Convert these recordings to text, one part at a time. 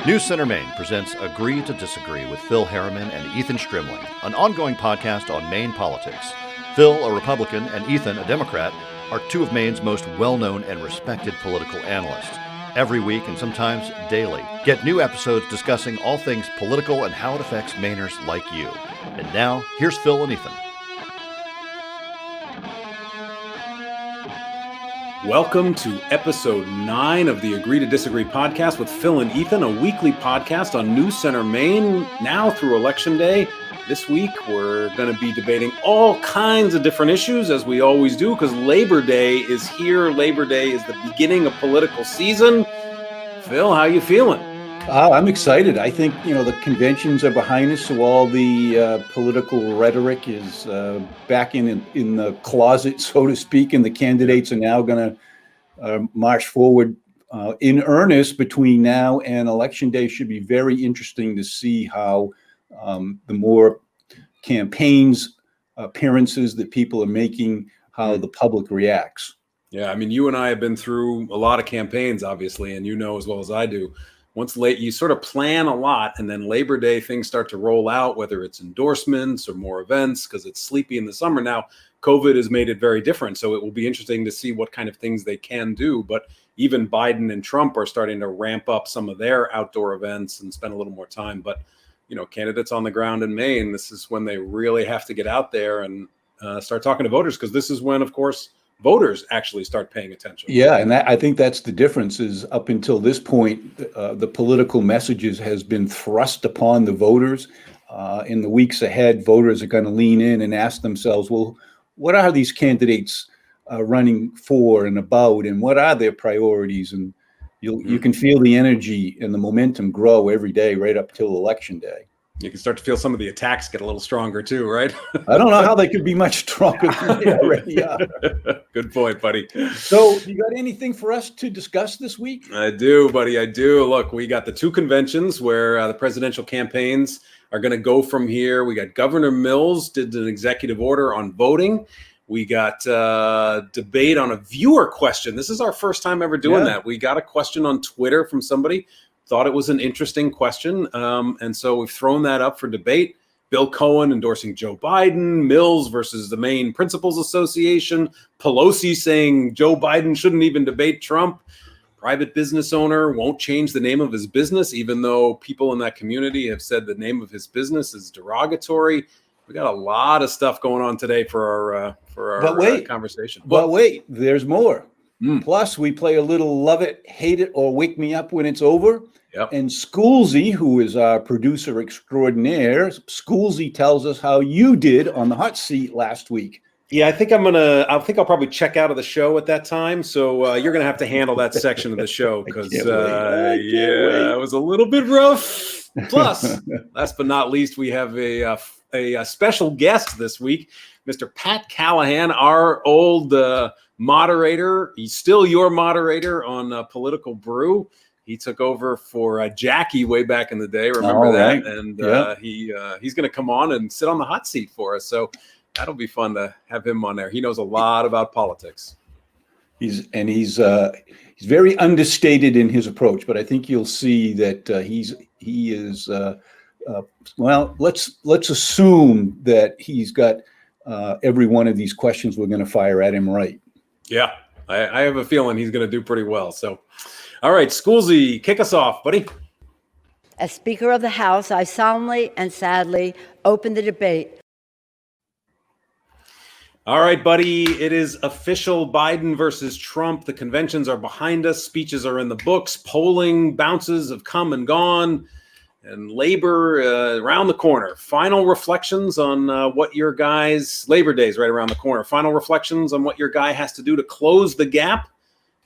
News Center Maine presents Agree to Disagree with Phil Harriman and Ethan Strimling, an ongoing podcast on Maine politics. Phil, a Republican, and Ethan, a Democrat, are two of Maine's most well-known and respected political analysts. Every week and sometimes daily, get new episodes discussing all things political and how it affects Mainers like you. And now, here's Phil and Ethan. Welcome to episode 9 of the Agree to Disagree podcast with Phil and Ethan, a weekly podcast on News Center Maine, now through Election Day. This week, we're going to be debating all kinds of different issues, as we always do, because Labor Day is here. Labor Day is the beginning of political season. Phil, how you feeling? I'm excited. I think, the conventions are behind us, so all the political rhetoric is back in the closet, so to speak, and the candidates are now going to march forward in earnest between now and Election Day. Should be very interesting to see how the more campaigns, appearances that people are making, how the public reacts. Yeah, I mean, you and I have been through a lot of campaigns, obviously, and you know as well as I do. Once late, you sort of plan a lot, and then Labor Day things start to roll out, whether it's endorsements or more events, because it's sleepy in the summer. Now, COVID has made it very different, so it will be interesting to see what kind of things they can do. But even Biden and Trump are starting to ramp up some of their outdoor events and spend a little more time. But, candidates on the ground in Maine, this is when they really have to get out there and start talking to voters, because this is when, of course, voters actually start paying attention. Yeah, and I think that's the difference. Is up until this point, the political messages has been thrust upon the voters. In the weeks ahead, voters are going to lean in and ask themselves, well, what are these candidates running for and about, and what are their priorities? And you can feel the energy and the momentum grow every day right up till Election Day. You can start to feel some of the attacks get a little stronger too, right? I don't know how they could be much stronger than they already are. Good point, buddy. So you got anything for us to discuss this week? I do, buddy. I do. Look, we got the two conventions where the presidential campaigns are going to go from here. We got Governor Mills did an executive order on voting. We got debate on a viewer question. This is our first time ever doing that. We got a question on Twitter from somebody. Thought it was an interesting question, and so we've thrown that up for debate. Bill Cohen endorsing Joe Biden, Mills versus the Maine Principals Association, Pelosi saying Joe Biden shouldn't even debate Trump, private business owner won't change the name of his business, even though people in that community have said the name of his business is derogatory. We got a lot of stuff going on today for our conversation. But wait, there's more. Plus, we play a little Love It, Hate It, or Wake Me Up When It's Over. Yep. And Schoolsy, who is our producer extraordinaire, Schoolsy tells us how you did on the hot seat last week. Yeah, I think I'll probably check out of the show at that time. So you're going to have to handle that section of the show because it was a little bit rough. Plus, last but not least, we have a special guest this week, Mr. Pat Callahan, our old moderator. He's still your moderator on Political Brew. He took over for Jackie way back in the day. Remember that? And he's going to come on and sit on the hot seat for us. So that'll be fun to have him on there. He knows a lot about politics. He's very understated in his approach, but I think you'll see that he is. Let's assume that he's got every one of these questions we're going to fire at him right. Yeah, I have a feeling he's going to do pretty well. So, all right, Schoolsy, kick us off, buddy. As Speaker of the House, I solemnly and sadly open the debate. All right, buddy, it is official. Biden versus Trump. The conventions are behind us. Speeches are in the books. Polling bounces have come and gone. And labor around the corner. Final reflections on what your guys, Labor Day is right around the corner. Final reflections on what your guy has to do to close the gap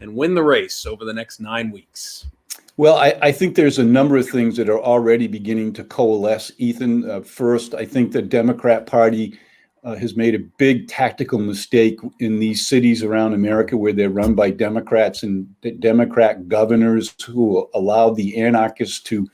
and win the race over the next 9 weeks. Well, I think there's a number of things that are already beginning to coalesce. Ethan, first, I think the Democrat Party has made a big tactical mistake in these cities around America where they're run by Democrats and Democrat governors who allow the anarchists to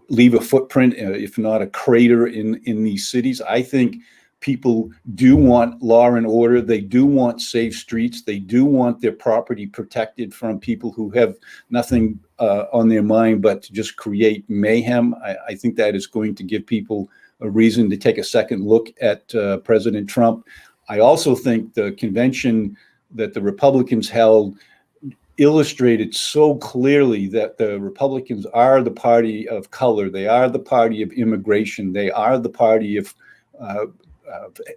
leave a footprint, if not a crater in these cities. I think people do want law and order. They do want safe streets. They do want their property protected from people who have nothing on their mind but to just create mayhem. I think that is going to give people a reason to take a second look at President Trump. I also think the convention that the Republicans held illustrated so clearly that the Republicans are the party of color. They are the party of immigration. They are the party of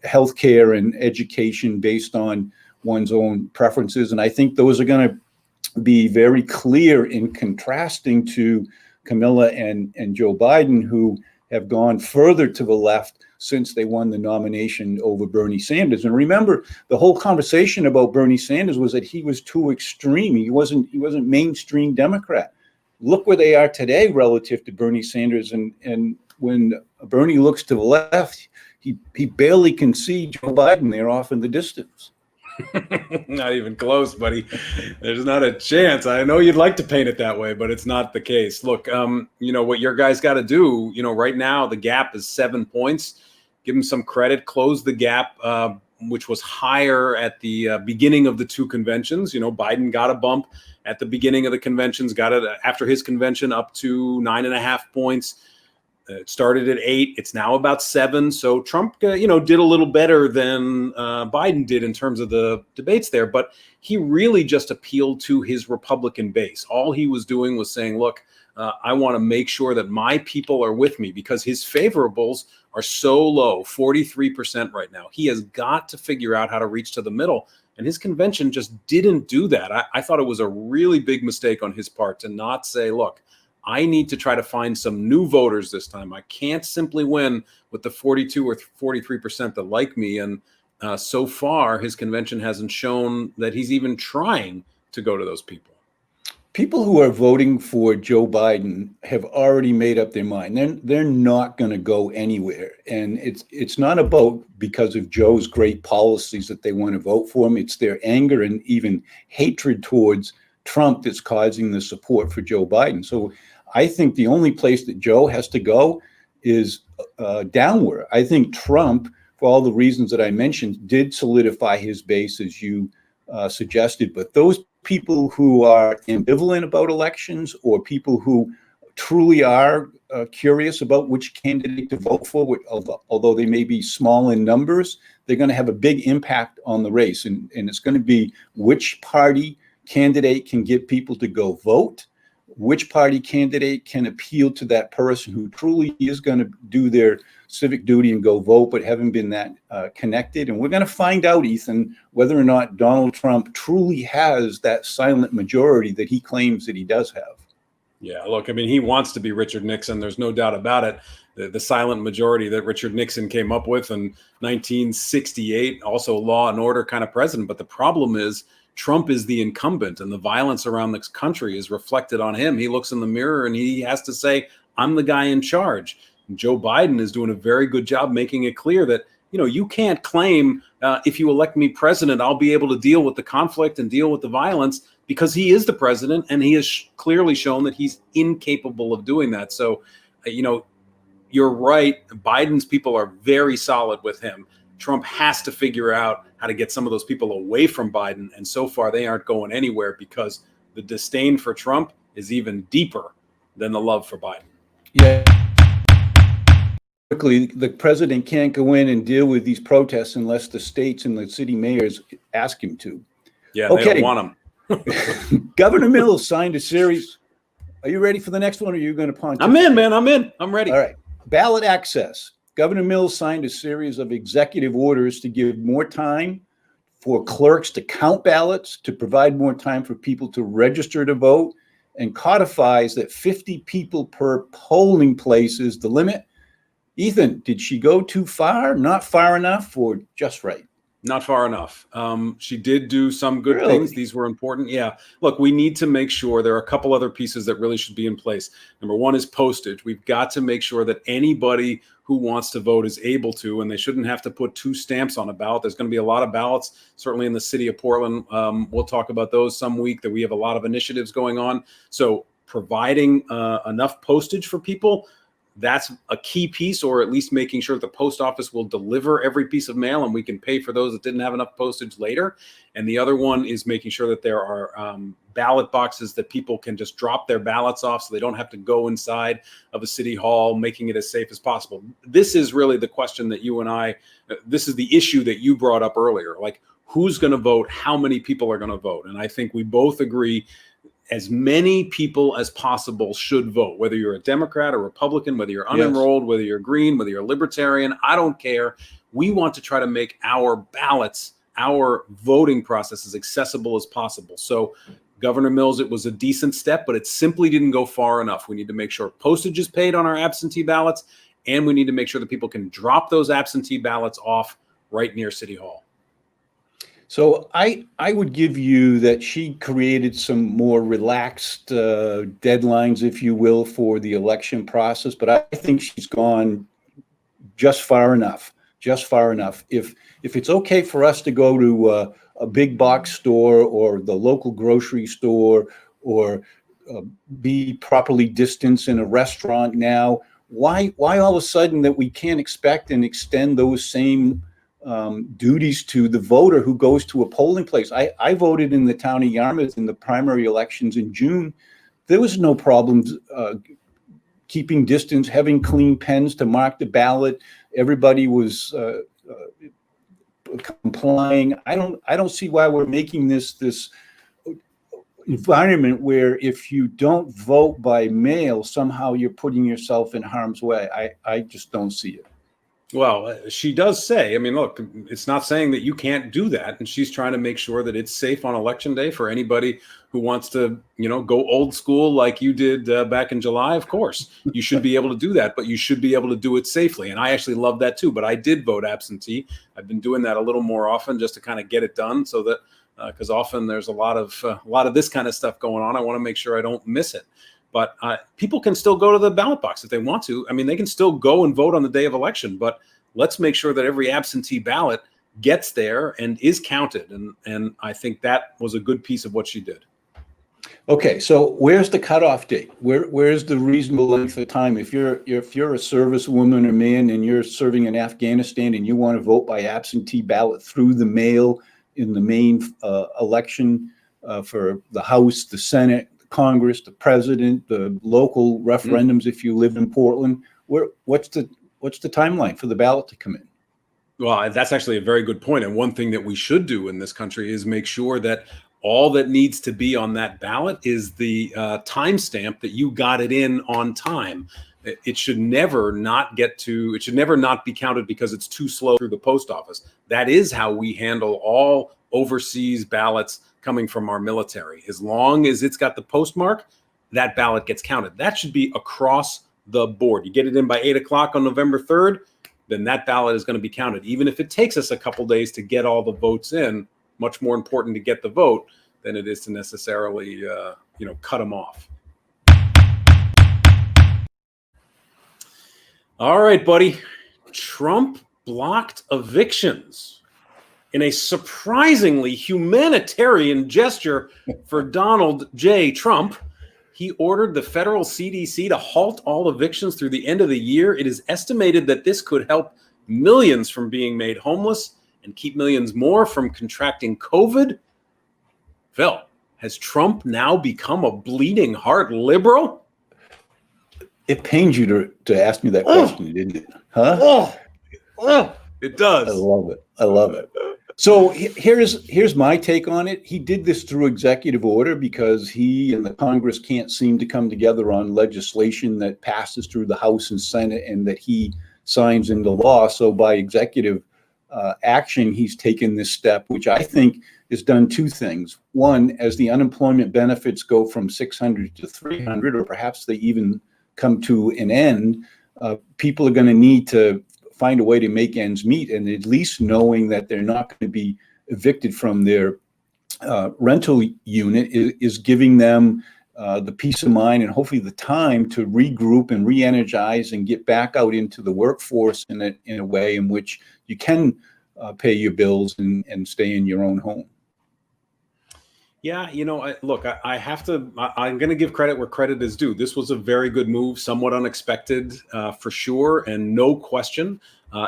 healthcare and education based on one's own preferences. And I think those are going to be very clear in contrasting to Camilla and Joe Biden, who have gone further to the left since they won the nomination over Bernie Sanders. And remember, the whole conversation about Bernie Sanders was that he was too extreme. He wasn't mainstream Democrat. Look where they are today relative to Bernie Sanders. And when Bernie looks to the left, he barely can see Joe Biden there off in the distance. Not even close, buddy. There's not a chance. I know you'd like to paint it that way, but it's not the case. Look, what your guys got to do, right now the gap is 7 points. Give them some credit. Close the gap, which was higher at the beginning of the two conventions. Biden got a bump at the beginning of the conventions, got it after his convention up to 9.5 points. It started at 8. It's now about 7. So Trump, did a little better than Biden did in terms of the debates there. But he really just appealed to his Republican base. All he was doing was saying, look, I want to make sure that my people are with me, because his favorables are so low, 43% right now. He has got to figure out how to reach to the middle. And his convention just didn't do that. I thought it was a really big mistake on his part to not say, look, I need to try to find some new voters this time. I can't simply win with the 42 or 43% that like me. And so far, his convention hasn't shown that he's even trying to go to those people. People who are voting for Joe Biden have already made up their mind. They're not going to go anywhere. And it's not about because of Joe's great policies that they want to vote for him. It's their anger and even hatred towards Trump that's causing the support for Joe Biden. So I think the only place that Joe has to go is downward. I think Trump, for all the reasons that I mentioned, did solidify his base, as you suggested. But those people who are ambivalent about elections, or people who truly are curious about which candidate to vote for, although they may be small in numbers, they're going to have a big impact on the race. And it's going to be which party candidate can get people to go vote, which party candidate can appeal to that person who truly is going to do their civic duty and go vote, but haven't been that connected. And we're going to find out, Ethan, whether or not Donald Trump truly has that silent majority that he claims that he does have. Yeah, look, I mean, he wants to be Richard Nixon. There's no doubt about it. The silent majority that Richard Nixon came up with in 1968, also law and order kind of president. But the problem is, Trump is the incumbent, and the violence around this country is reflected on him. He looks in the mirror and he has to say, I'm the guy in charge. And Joe Biden is doing a very good job making it clear that, you can't claim if you elect me president, I'll be able to deal with the conflict and deal with the violence, because he is the president and he has clearly shown that he's incapable of doing that. So, you're right. Biden's people are very solid with him. Trump has to figure out how to get some of those people away from Biden. And so far, they aren't going anywhere, because the disdain for Trump is even deeper than the love for Biden. Yeah. Quickly, the president can't go in and deal with these protests unless the states and the city mayors ask him to. Yeah, okay. They don't want him. Governor Mills signed a series. Are you ready for the next one, or are you going to pontificate? I'm in, man. I'm in. I'm ready. All right. Ballot access. Governor Mills signed a series of executive orders to give more time for clerks to count ballots, to provide more time for people to register to vote, and codifies that 50 people per polling place is the limit. Ethan, did she go too far, not far enough, or just right? Not far enough. She did do some good things. These were important. Yeah. Look, we need to make sure there are a couple other pieces that really should be in place. Number one is postage. We've got to make sure that anybody who wants to vote is able to, and they shouldn't have to put 2 stamps on a ballot. There's going to be a lot of ballots, certainly in the city of Portland. We'll talk about those some week, that we have a lot of initiatives going on. So providing enough postage for people, that's a key piece, or at least making sure that the post office will deliver every piece of mail and we can pay for those that didn't have enough postage later. And the other one is making sure that there are ballot boxes that people can just drop their ballots off so they don't have to go inside of a city hall, making it as safe as possible. This is really the question that you and I, this is the issue that you brought up earlier, like who's going to vote, how many people are going to vote. And I think we both agree as many people as possible should vote, whether you're a Democrat or Republican, whether you're unenrolled, whether you're green, whether you're libertarian, I don't care. We want to try to make our ballots, our voting process as accessible as possible. So Governor Mills, it was a decent step, but it simply didn't go far enough. We need to make sure postage is paid on our absentee ballots, and we need to make sure that people can drop those absentee ballots off right near City Hall. So I would give you that she created some more relaxed deadlines, if you will, for the election process. But I think she's gone just far enough. If it's okay for us to go to a big box store or the local grocery store or be properly distanced in a restaurant now, why all of a sudden that we can't expect and extend those same duties to the voter who goes to a polling place? I voted in the town of Yarmouth in the primary elections in June. There was no problems keeping distance, having clean pens to mark the ballot. Everybody was complying. I don't see why we're making this environment where if you don't vote by mail, somehow you're putting yourself in harm's way. I just don't see it. Well, she does say, I mean, look, it's not saying that you can't do that. And she's trying to make sure that it's safe on election day for anybody who wants to, go old school like you did back in July. Of course, you should be able to do that, but you should be able to do it safely. And I actually love that too. But I did vote absentee. I've been doing that a little more often just to kind of get it done so that because often there's a lot of this kind of stuff going on. I want to make sure I don't miss it. But people can still go to the ballot box if they want to. I mean, they can still go and vote on the day of election, but let's make sure that every absentee ballot gets there and is counted. And I think that was a good piece of what she did. Okay, so where's the cutoff date? Where's the reasonable length of time? If you're a servicewoman or man and you're serving in Afghanistan and you want to vote by absentee ballot through the mail in the Maine election for the House, the Senate, Congress, the president, the local referendums, if you live in Portland, what's the timeline for the ballot to come in? Well, that's actually a very good point. And one thing that we should do in this country is make sure that all that needs to be on that ballot is the timestamp that you got it in on time. It should never not be counted because it's too slow through the post office. That is how we handle all overseas ballots coming from our military. As long as it's got the postmark, that ballot gets counted. That should be across the board. You get it in by 8 o'clock on November 3rd, then that ballot is going to be counted. Even if it takes us a couple days to get all the votes in, much more important to get the vote than it is to necessarily, cut them off. All right, buddy. Trump blocked evictions. In a surprisingly humanitarian gesture for Donald J. Trump, he ordered the federal CDC to halt all evictions through the end of the year. It is estimated that this could help millions from being made homeless and keep millions more from contracting COVID. Phil, has Trump now become a bleeding heart liberal? It pains you to ask me that question, didn't it? Huh? It does. I love it. So here's my take on it. He did this through executive order because he and the Congress can't seem to come together on legislation that passes through the House and Senate and that he signs into law. So by executive action, he's taken this step, which I think has done two things. One, as the unemployment benefits go from 600 to 300, or perhaps they even come to an end, people are going to need to find a way to make ends meet, and at least knowing that they're not going to be evicted from their rental unit is giving them the peace of mind and hopefully the time to regroup and re-energize and get back out into the workforce in a way in which you can pay your bills and stay in your own home. Yeah, I have to. I'm going to give credit where credit is due. This was a very good move, somewhat unexpected for sure, and no question.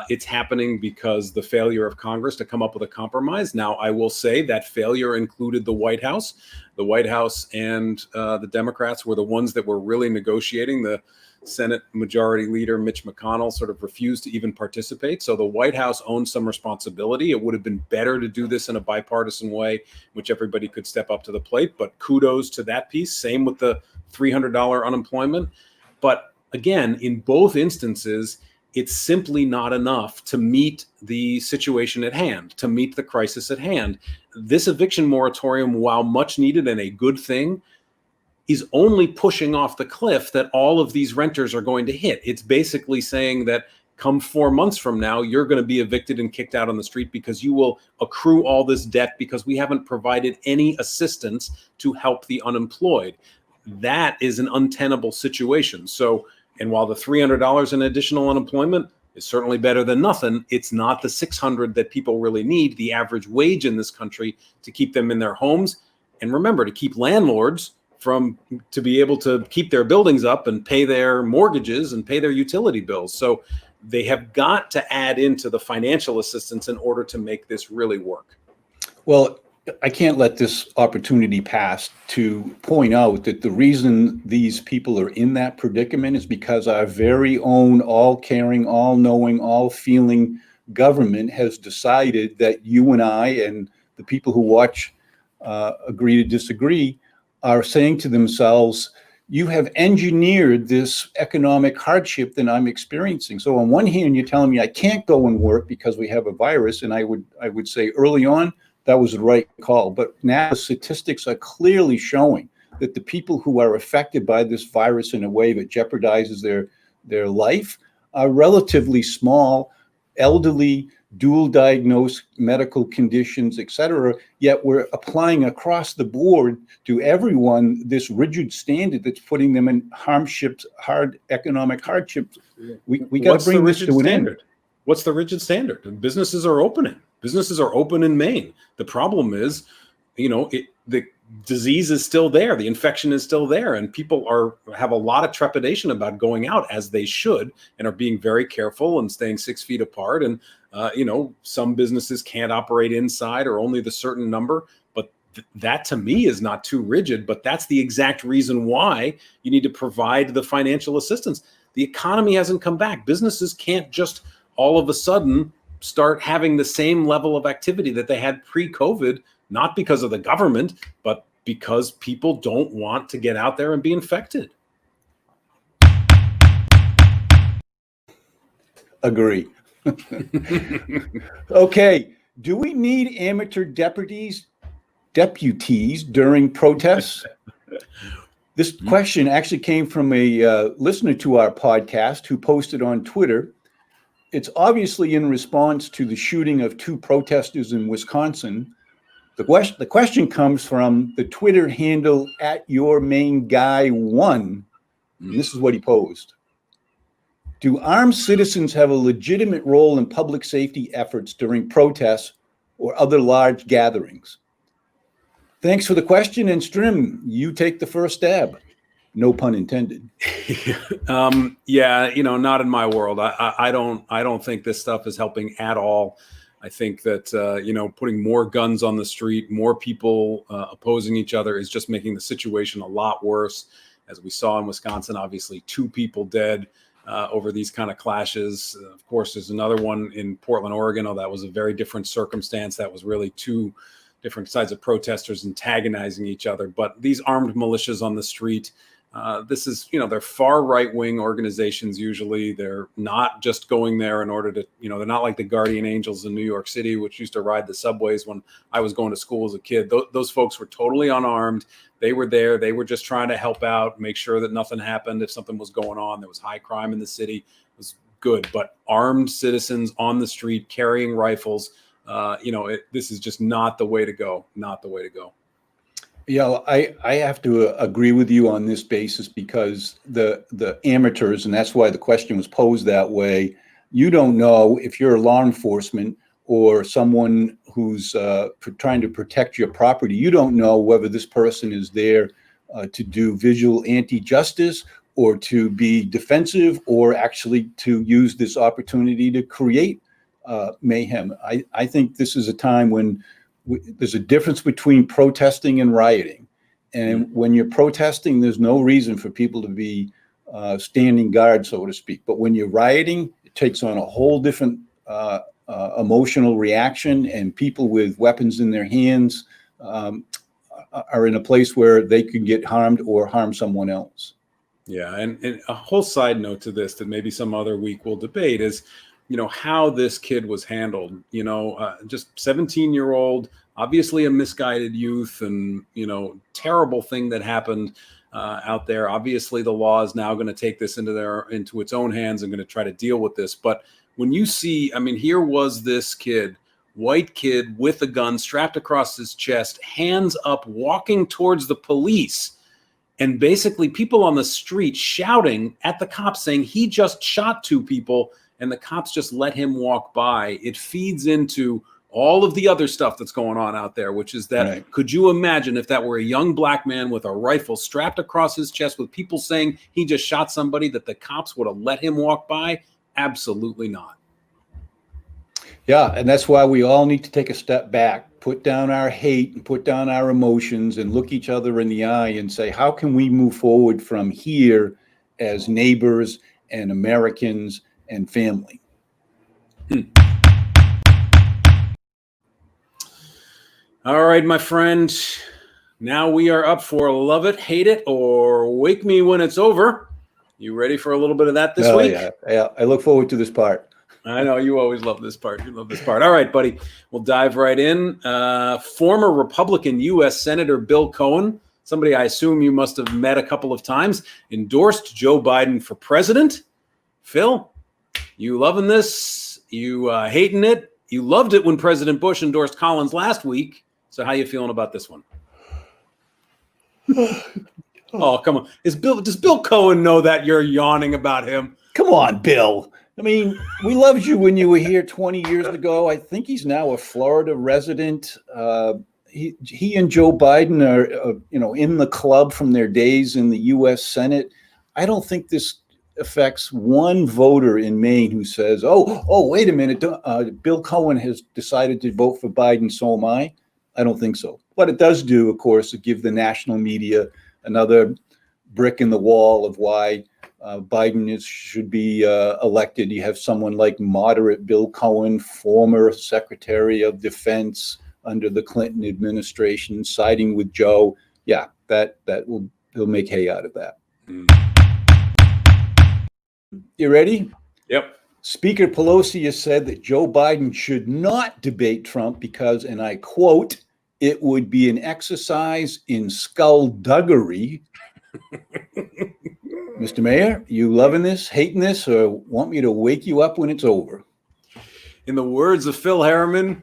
It's happening because the failure of Congress to come up with a compromise. Now, I will say that failure included the White House. The White House and the Democrats were the ones that were really negotiating. The Senate Majority Leader Mitch McConnell sort of refused to even participate. So the White House owns some responsibility. It would have been better to do this in a bipartisan way, which everybody could step up to the plate. But kudos to that piece. Same with the $300 unemployment. But again, in both instances, it's simply not enough to meet the situation at hand, to meet the crisis at hand. This eviction moratorium, while much needed and a good thing, is only pushing off the cliff that all of these renters are going to hit. It's basically saying that come 4 months from now, you're going to be evicted and kicked out on the street because you will accrue all this debt because we haven't provided any assistance to help the unemployed. That is an untenable situation. So, and while the $300 in additional unemployment is certainly better than nothing, it's not the $600 that people really need, the average wage in this country, to keep them in their homes. And remember, to keep landlords to be able to keep their buildings up and pay their mortgages and pay their utility bills. So they have got to add into the financial assistance in order to make this really work. Well, I can't let this opportunity pass to point out that the reason these people are in that predicament is because our very own all-caring, all-knowing, all-feeling government has decided that you and I and the people who watch Agree to Disagree are saying to themselves, you have engineered this economic hardship that I'm experiencing. So on one hand, you're telling me I can't go and work because we have a virus. And I would say early on, that was the right call. But now the statistics are clearly showing that the people who are affected by this virus in a way that jeopardizes their life are relatively small, elderly, dual diagnosed medical conditions, et cetera, yet we're applying across the board to everyone this rigid standard that's putting them in hard economic hardships. We got to bring this to an end. What's the rigid standard? Businesses are opening. Businesses are open in Maine. The problem is, the disease is still there. The infection is still there. And people have a lot of trepidation about going out, as they should, and are being very careful and staying 6 feet apart. And, some businesses can't operate inside or only the certain number. But that to me is not too rigid. But that's the exact reason why you need to provide the financial assistance. The economy hasn't come back. Businesses can't just all of a sudden start having the same level of activity that they had pre-COVID, not because of the government, but because people don't want to get out there and be infected. Agree. Okay. Do we need amateur deputies during protests? This question actually came from a listener to our podcast who posted on Twitter. It's obviously in response to the shooting of 2 protesters in Wisconsin. The question comes from the Twitter handle @YourMaineGuy1. And this is what he posed. Do armed citizens have a legitimate role in public safety efforts during protests or other large gatherings? Thanks for the question. And Strim, you take the first stab. No pun intended. Not in my world. I don't think this stuff is helping at all. I think that, putting more guns on the street, more people opposing each other is just making the situation a lot worse. As we saw in Wisconsin, obviously 2 people dead over these kind of clashes. Of course, there's another one in Portland, Oregon. That was a very different circumstance. That was really 2 different sides of protesters antagonizing each other. But these armed militias on the street, this is, they're far right-wing organizations. Usually they're not just going there in order to, they're not like the Guardian Angels in New York City, which used to ride the subways when I was going to school as a kid. Those folks were totally unarmed. They were there. They were just trying to help out, make sure that nothing happened. If something was going on, there was high crime in the city, it was good. But armed citizens on the street carrying rifles, this is just not the way to go. Not the way to go. Yeah, I have to agree with you on this basis because the amateurs, and that's why the question was posed that way, you don't know if you're law enforcement or someone who's trying to protect your property, you don't know whether this person is there to do visual anti-justice or to be defensive or actually to use this opportunity to create mayhem. I think this is a time when there's a difference between protesting and rioting. And when you're protesting, there's no reason for people to be standing guard, so to speak. But when you're rioting, it takes on a whole different emotional reaction, and people with weapons in their hands are in a place where they could get harmed or harm someone else. Yeah, and a whole side note to this that maybe some other week we'll debate is, how this kid was handled. Just 17-year-old, obviously a misguided youth, and terrible thing that happened out there. Obviously, the law is now going to take this into its own hands and going to try to deal with this. But when you see, here was this kid, white kid with a gun strapped across his chest, hands up, walking towards the police. And basically people on the street shouting at the cops saying he just shot 2 people and the cops just let him walk by. It feeds into all of the other stuff that's going on out there, which is that, right. Could you imagine if that were a young black man with a rifle strapped across his chest with people saying he just shot somebody, that the cops would have let him walk by? Absolutely not. Yeah, and that's why we all need to take a step back, put down our hate and put down our emotions and look each other in the eye and say, how can we move forward from here as neighbors and Americans and family? All right, my friend. Now we are up for Love It, Hate It, or Wake Me When It's Over. You ready for a little bit of that this week? Yeah, I look forward to this part. I know you always love this part. You love this part. All right, buddy. We'll dive right in. Former Republican U.S. Senator Bill Cohen, somebody I assume you must have met a couple of times, endorsed Joe Biden for president. Phil, you loving this? You hating it? You loved it when President Bush endorsed Collins last week. So how you feeling about this one? Oh, come on. Does Bill Cohen know that you're yawning about him? Come on, Bill. We loved you when you were here 20 years ago. I think he's now a Florida resident. He and Joe Biden are, in the club from their days in the U.S. Senate. I don't think this affects one voter in Maine who says, oh, wait a minute. Bill Cohen has decided to vote for Biden. So am I. I don't think so. What it does do, of course, is give the national media another brick in the wall of why Biden should be elected. You have someone like moderate Bill Cohen, former Secretary of Defense under the Clinton administration, siding with Joe. Yeah, he'll make hay out of that. You ready? Yep. Speaker Pelosi has said that Joe Biden should not debate Trump because, and I quote, it would be an exercise in skullduggery. Mr. Mayor, you loving this, hating this, or want me to wake you up when it's over? In the words of Phil Harriman,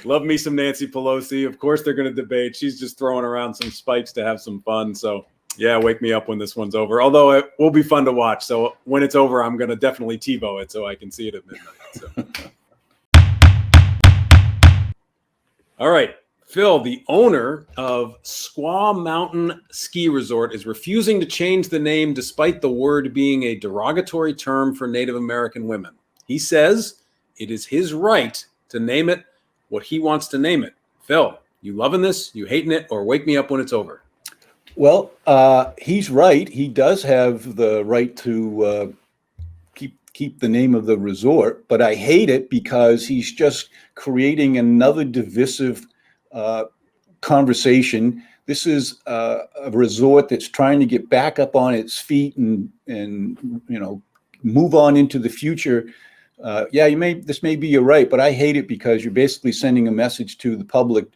love me some Nancy Pelosi. Of course they're going to debate. She's just throwing around some spikes to have some fun. So, yeah, wake me up when this one's over. Although it will be fun to watch. So when it's over, I'm going to definitely TiVo it so I can see it at midnight. So. All right. Phil, the owner of Squaw Mountain Ski Resort, is refusing to change the name despite the word being a derogatory term for Native American women. He says it is his right to name it what he wants to name it. Phil, you loving this? You hating it? Or wake me up when it's over? Well, he's right. He does have the right to keep the name of the resort, but I hate it because he's just creating another divisive conversation. This is a resort that's trying to get back up on its feet and move on into the future. This may be you're right, but I hate it because you're basically sending a message to the public.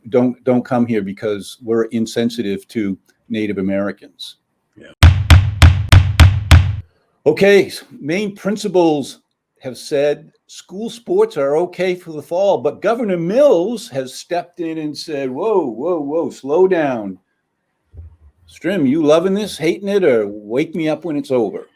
Don't come here because we're insensitive to Native Americans. Yeah. Okay, Maine principals have said school sports are okay for the fall, but Governor Mills has stepped in and said, whoa, slow down. Strim, you loving this, hating it, or wake me up when it's over?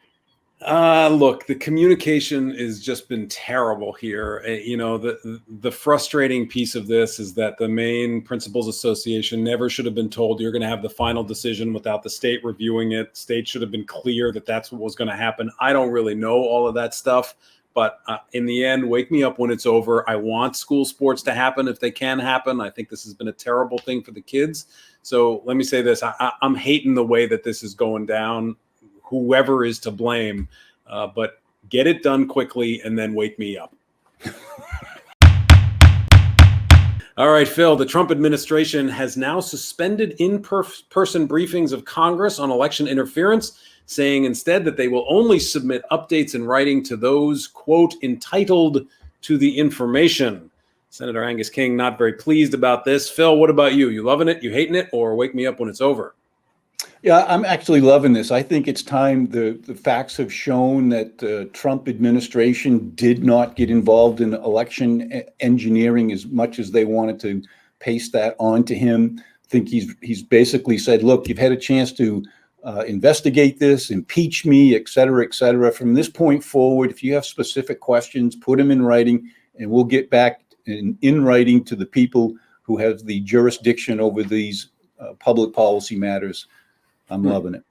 Look, the communication has just been terrible here. The frustrating piece of this is that the Maine Principals Association never should have been told you're going to have the final decision without the state reviewing it. State should have been clear that that's what was going to happen. I don't really know all of that stuff, but in the end, wake me up when it's over. I want school sports to happen if they can happen. I think this has been a terrible thing for the kids. So let me say this. I'm hating the way that this is going down. Whoever is to blame, but get it done quickly and then wake me up. All right, Phil, the Trump administration has now suspended in-person briefings of Congress on election interference, saying instead that they will only submit updates in writing to those, quote, entitled to the information. Senator Angus King not very pleased about this. Phil, what about you? You loving it? You hating it? Or wake me up when it's over? Yeah, I'm actually loving this. I think it's time. The facts have shown that the Trump administration did not get involved in election engineering as much as they wanted to paste that on to him. I think he's basically said, look, you've had a chance to investigate this, impeach me, et cetera, et cetera. From this point forward, if you have specific questions, put them in writing, and we'll get back in writing to the people who have the jurisdiction over these public policy matters. I'm loving it.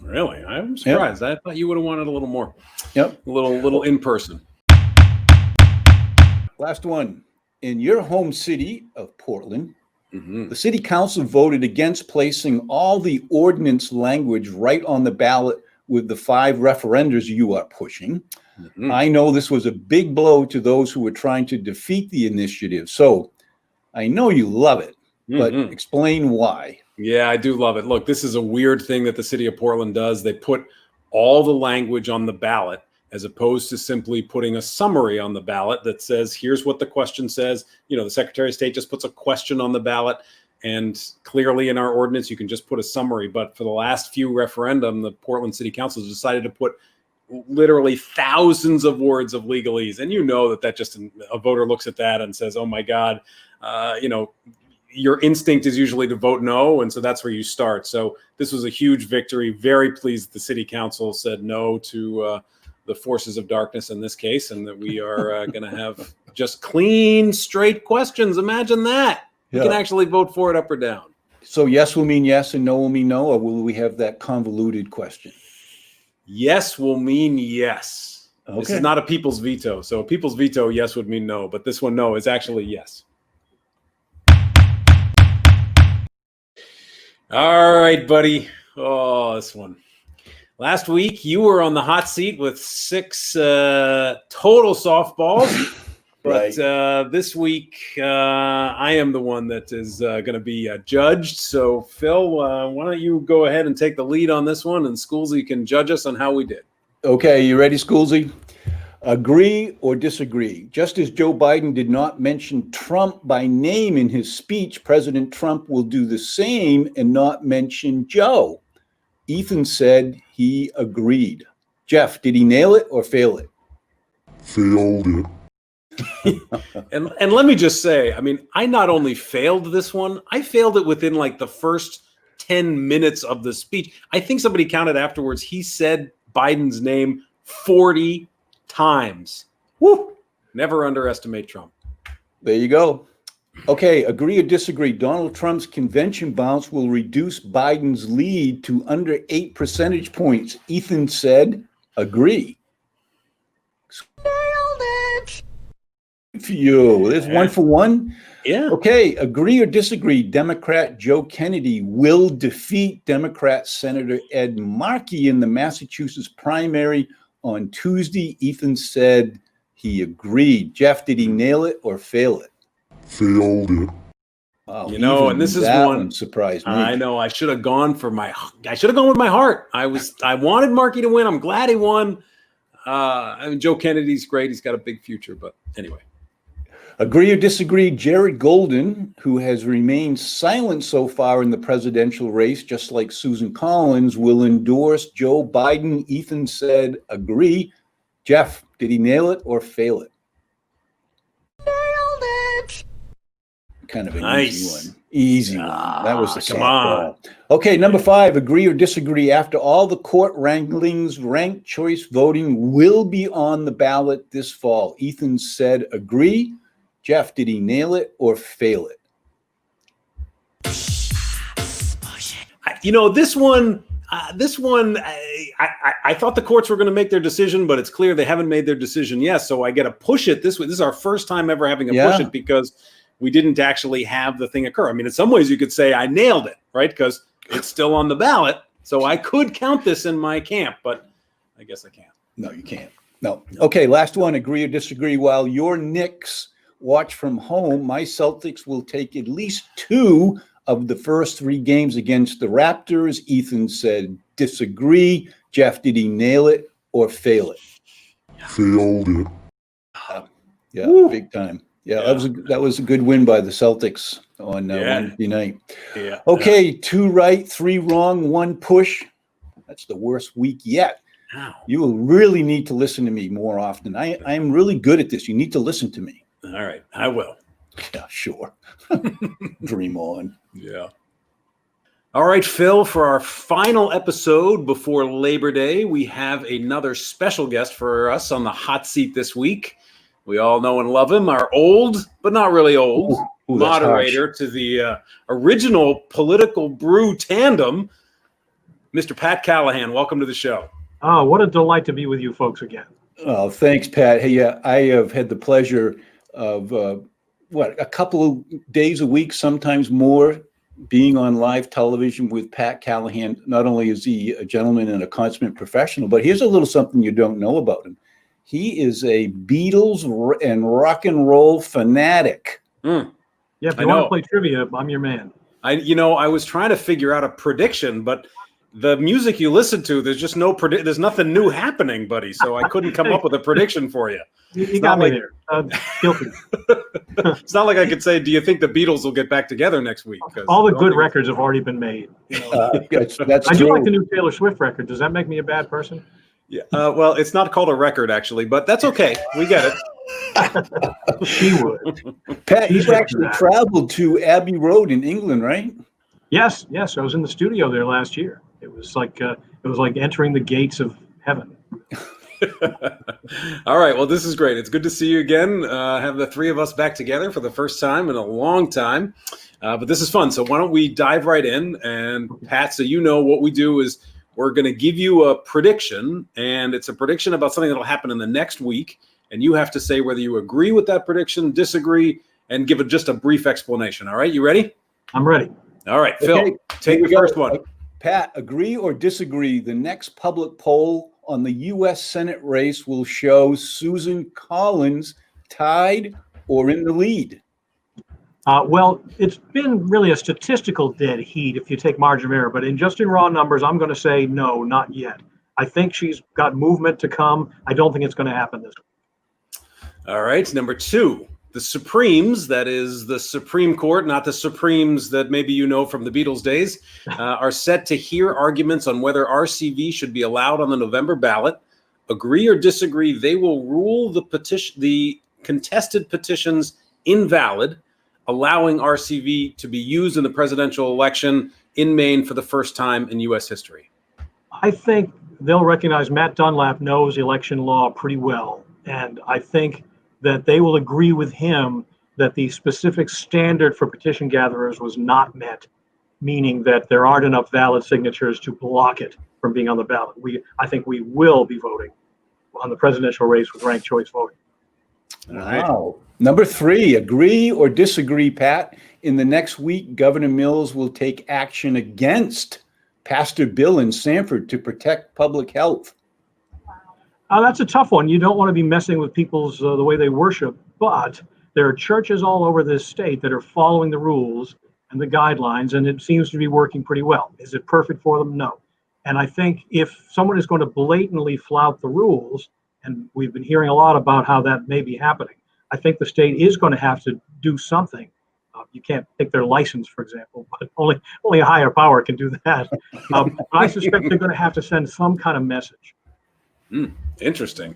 Really? I'm surprised. Yep. I thought you would have wanted a little more. Yep. A little in person. Last one. In your home city of Portland, Mm-hmm. the city council voted against placing all the ordinance language right on the ballot with the 5 referendums you are pushing. Mm-hmm. I know this was a big blow to those who were trying to defeat the initiative. So I know you love it, but explain why. Yeah, I do love it. Look, this is a weird thing that the city of Portland does. They put all the language on the ballot as opposed to simply putting a summary on the ballot that says, here's what the question says. You know, the Secretary of State just puts a question on the ballot, and clearly in our ordinance, you can just put a summary. But for the last few referendum, the Portland City Council has decided to put literally thousands of words of legalese. And you know that just a voter looks at that and says, oh my God, your instinct is usually to vote no. And so that's where you start. So this was a huge victory. Very pleased the city council said no to the forces of darkness in this case, and that we are going to have just clean, straight questions. Imagine that. You can actually vote for it up or down. So yes will mean yes and no will mean no, or will we have that convoluted question? Yes will mean yes. Okay. This is not a people's veto. So a people's veto, yes, would mean no. But this one, no, is actually yes. All right, buddy. Oh, this one. Last week, you were on the hot seat with 6 total softballs. But this week, I am the one that is going to be judged. So, Phil, why don't you go ahead and take the lead on this one, and Schoolsy can judge us on how we did. Okay, you ready, Schoolsy? Agree or disagree? Just as Joe Biden did not mention Trump by name in his speech, President Trump will do the same and not mention Joe. Ethan said he agreed. Jeff, did he nail it or fail it? Failed it. And let me just say, I mean, I not only failed this one, I failed it within like the first 10 minutes of the speech. I think somebody counted afterwards. He said Biden's name 40 times. Woo! Never underestimate Trump. There you go. Okay, agree or disagree? Donald Trump's convention bounce will reduce Biden's lead to under 8 percentage points. Ethan said agree. Nailed it. For you. There's 1 for 1. Yeah. Okay, agree or disagree? Democrat Joe Kennedy will defeat Democrat Senator Ed Markey in the Massachusetts primary on Tuesday. Ethan said he agreed. Jeff, did he nail it or fail it? Failed it. Wow, You know, and this is that one surprised me. I know. I should have gone with my heart. I wanted Markey to win. I'm glad he won. I mean, Joe Kennedy's great. He's got a big future. But anyway. Agree or disagree? Jared Golden, who has remained silent so far in the presidential race, just like Susan Collins, will endorse Joe Biden. Ethan said agree. Jeff, did he nail it or fail it? Nailed it. Kind of an Nice. easy one. Easy one. That was the come on. softball. Okay, number 5, agree or disagree. After all the court wranglings, ranked choice voting will be on the ballot this fall. Ethan said agree. Jeff, did he nail it or fail it? This one, I thought the courts were going to make their decision, but it's clear they haven't made their decision yet. So I get to push it this way. This is our first time ever having to push it because we didn't actually have the thing occur. I mean, in some ways you could say I nailed it, right? Because it's still on the ballot. So I could count this in my camp, but I guess I can't. No, you can't. No. Okay, last one, agree or disagree. While your Knicks watch from home, my Celtics will take at least 2 of the first 3 games against the Raptors. Ethan said disagree. Jeff, did he nail it or fail it? Failed it. Yeah, Woo. big time. Yeah, that was a good win by the Celtics on Wednesday night. Yeah. Okay, 2 right, 3 wrong, 1 push. That's the worst week yet. Ow. You will really need to listen to me more often. I'm really good at this. You need to listen to me. All right, I will. Yeah, sure. Dream on. Yeah. All right, Phil, for our final episode before Labor Day, we have another special guest for us on the hot seat this week. We all know and love him, our old, but not really old, Ooh, that's moderator to the original Political Brew tandem, Mr. Pat Callahan. Welcome to the show. Oh, what a delight to be with you folks again. Oh, thanks, Pat. Hey, I have had the pleasure of, a couple of days a week, sometimes more, being on live television with Pat Callahan. Not only is he a gentleman and a consummate professional, but here's a little something you don't know about him. He is a Beatles and rock and roll fanatic. Yeah, if you want to play trivia, I'm your man. I was trying to figure out a prediction, but the music you listen to, there's just there's nothing new happening, buddy. So I couldn't come up with a prediction for you. You got me there. Guilty. It's not like I could say, do you think the Beatles will get back together next week? All the good records have already been made. That's I do true. like the new Taylor Swift record. Does that make me a bad person? Yeah. Well, it's not called a record, actually, but that's okay. We get it. She would. Pat, you actually traveled to Abbey Road in England, right? Yes. I was in the studio there last year. It was like entering the gates of heaven. All right. Well, this is great. It's good to see you again. Have the 3 of us back together for the first time in a long time. But this is fun. So why don't we dive right in? And Pat, so what we do is we're going to give you a prediction, and it's a prediction about something that will happen in the next week. And you have to say whether you agree with that prediction, disagree, and give just a brief explanation. All right. You ready? I'm ready. All right. Okay, Phil, take the first one. Pat, agree or disagree? The next public poll on the U.S. Senate race will show Susan Collins tied or in the lead. Well, it's been really a statistical dead heat if you take margin of error, but in raw numbers, I'm going to say no, not yet. I think she's got movement to come. I don't think it's going to happen this week. All right. Number 2, the Supremes, that is the Supreme Court, not the Supremes that maybe you know from the Beatles days, are set to hear arguments on whether RCV should be allowed on the November ballot. Agree or disagree, they will rule the contested petitions invalid, allowing RCV to be used in the presidential election in Maine for the first time in U.S. history. I think they'll recognize Matt Dunlap knows election law pretty well, and I think that they will agree with him that the specific standard for petition gatherers was not met, meaning that there aren't enough valid signatures to block it from being on the ballot. I think we will be voting on the presidential race with ranked choice voting. Wow. Number 3, agree or disagree, Pat? In the next week, Governor Mills will take action against Pastor Bill in Sanford to protect public health. That's a tough one. You don't want to be messing with people's the way they worship, but there are churches all over this state that are following the rules and the guidelines, and it seems to be working pretty well. Is it perfect for them? No. And I think if someone is going to blatantly flout the rules, and we've been hearing a lot about how that may be happening, I think the state is going to have to do something. You can't take their license, for example, but only a higher power can do that. But I suspect they're going to have to send some kind of message. Interesting.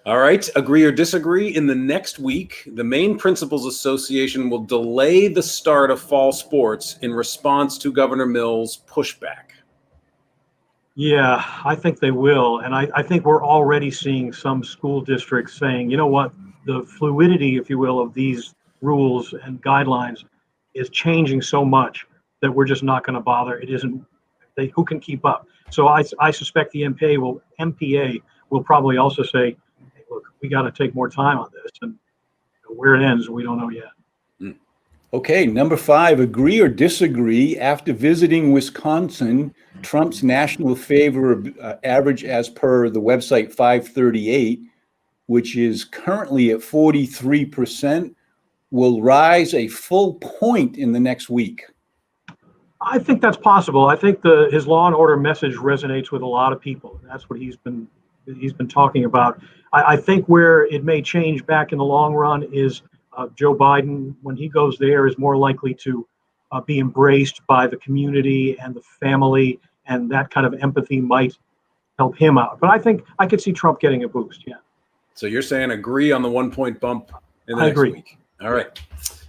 All right. Agree or disagree? In the next week, the Maine Principals Association will delay the start of fall sports in response to Governor Mills' pushback. Yeah, I think they will. And I think we're already seeing some school districts saying, you know what, the fluidity, if you will, of these rules and guidelines is changing so much that we're just not going to bother. It isn't, who can keep up? So I suspect the MPA will probably also say, hey, look, we got to take more time on this. And where it ends, we don't know yet. Okay, number 5, agree or disagree. After visiting Wisconsin, Trump's national favor average as per the website 538, which is currently at 43%, will rise a full point in the next week. I think that's possible. I think his law and order message resonates with a lot of people. That's what he's been talking about. I think where it may change back in the long run is Joe Biden, when he goes there, is more likely to be embraced by the community and the family, and that kind of empathy might help him out. But I think I could see Trump getting a boost. Yeah. So you're saying agree on the 1 point bump in the I next agree. week. All right.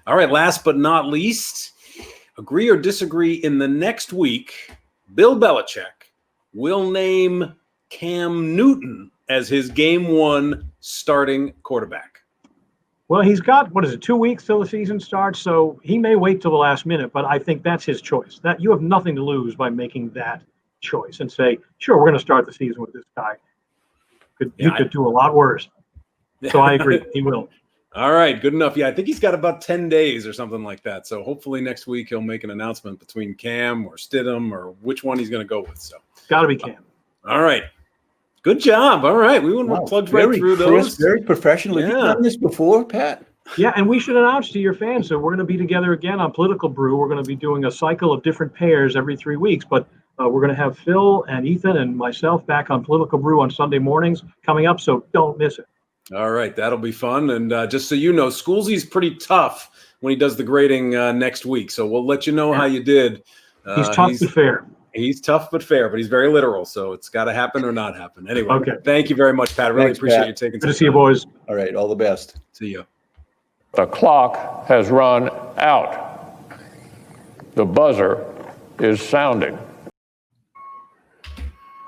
All right. Last but not least, agree or disagree, in the next week, Bill Belichick will name Cam Newton as his game 1 starting quarterback. Well, he's got, 2 weeks till the season starts, so he may wait till the last minute, but I think that's his choice. That you have nothing to lose by making that choice and say, sure, we're going to start the season with this guy. You could do a lot worse. So I agree, he will. All right, good enough. Yeah, I think he's got about 10 days or something like that. So hopefully next week he'll make an announcement between Cam or Stidham or which one he's going to go with. So got to be Cam. All right. Good job. All right. We plugged right through those. Very professional. Have you done this before, Pat? Yeah, and we should announce to your fans that we're going to be together again on Political Brew. We're going to be doing a cycle of different pairs every 3 weeks, but we're going to have Phil and Ethan and myself back on Political Brew on Sunday mornings coming up, so don't miss it. All right, that'll be fun. And just so you know, Schoolsy's pretty tough when he does the grading next week, so we'll let you know how you did. He's tough but fair. He's tough but fair, but he's very literal, so it's got to happen or not happen. Anyway, okay. Thank you very much, Pat. I really appreciate you taking some time. Good to see you, boys. All right, all the best. See you. The clock has run out. The buzzer is sounding.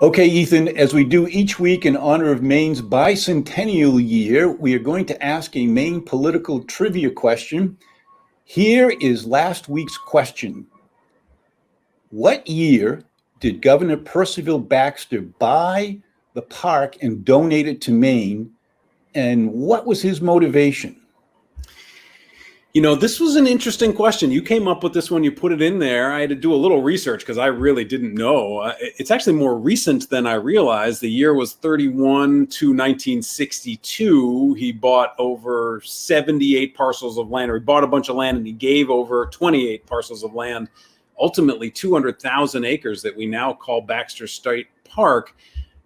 Okay, Ethan, as we do each week in honor of Maine's bicentennial year, we are going to ask a Maine political trivia question. Here is last week's question. What year did Governor Percival Baxter buy the park and donate it to Maine, and what was his motivation? You know, this was an interesting question. You came up with this one, you put it in there. I had to do a little research because I really didn't know. It's actually more recent than I realized. The year was 31 to 1962. He bought over 78 parcels of land, or he bought a bunch of land and he gave over 28 parcels of land, ultimately 200,000 acres that we now call Baxter State Park.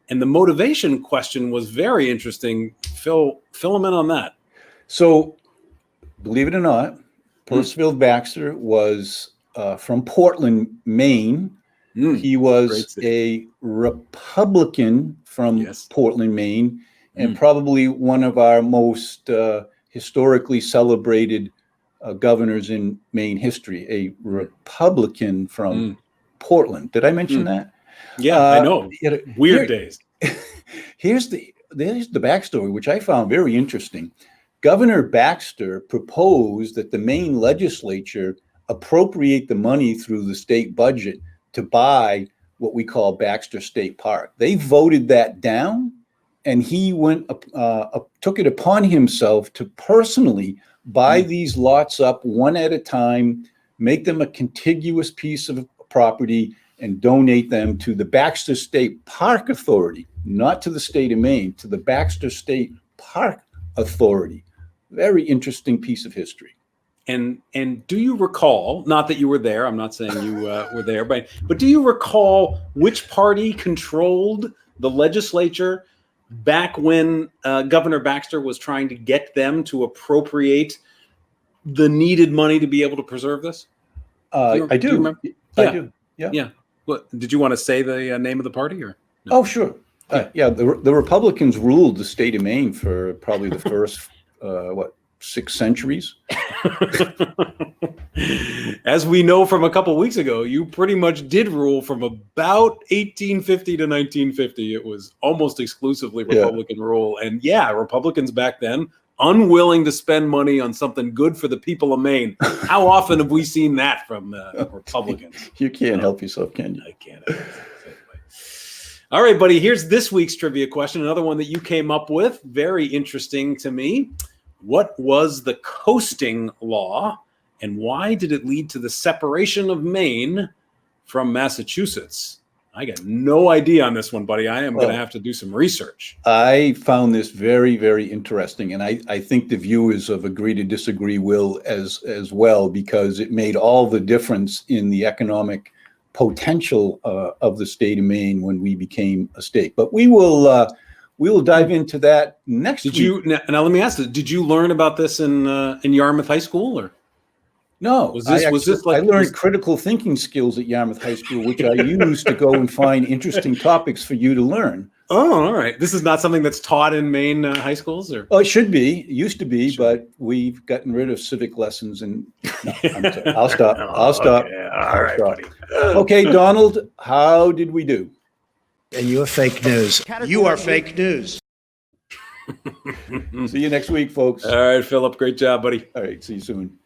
And the motivation question was very interesting. Phil, fill him in on that. So, believe it or not, Percival Baxter was from Portland, Maine. He was a Republican from Portland, Maine, and probably one of our most historically celebrated governors in Maine history, a Republican from Portland. Did I mention that? Yeah, I know. Weird days. Here's the backstory, which I found very interesting. Governor Baxter proposed that the Maine legislature appropriate the money through the state budget to buy what we call Baxter State Park. They voted that down, and he took it upon himself to personally buy these lots up one at a time, make them a contiguous piece of property, and donate them to the Baxter State Park Authority, not to the state of Maine, to the Baxter State Park Authority. Very interesting piece of history. And do you recall, not that you were there, I'm not saying you were there, but do you recall which party controlled the legislature back when Governor Baxter was trying to get them to appropriate the needed money to be able to preserve this? I do. Do you remember? I do. Yeah. Yeah. What, did you want to say the name of the party or? No? Oh, sure. Yeah, the Republicans ruled the state of Maine for probably the first, 6 centuries. As we know from a couple weeks ago, you pretty much did rule from about 1850 to 1950. It was almost exclusively Republican rule. And yeah, Republicans back then, unwilling to spend money on something good for the people of Maine. How often have we seen that from Republicans? You can't help yourself, can you? I can't help myself. All right, buddy, here's this week's trivia question, another one that you came up with. Very interesting to me. What was the coasting law, and why did it lead to the separation of Maine from Massachusetts? I got no idea on this one, buddy. I am going to have to do some research. I found this very, very interesting, and I think the viewers of Agree to Disagree will as well, because it made all the difference in the economic potential of the state of Maine when we became a state. But we will dive into that next week. Now let me ask you, did you learn about this in Yarmouth High School, or? No, I learned critical thinking skills at Yarmouth High School, which I used to go and find interesting topics for you to learn. Oh, all right. This is not something that's taught in Maine high schools, or? Oh, it should be. It used to be, but we've gotten rid of civic lessons. And no, I'll stop. I'll stop. Okay. All right, buddy. Okay, Donald, how did we do? And you are fake news. You are fake news. See you next week, folks. All right, Philip. Great job, buddy. All right. See you soon.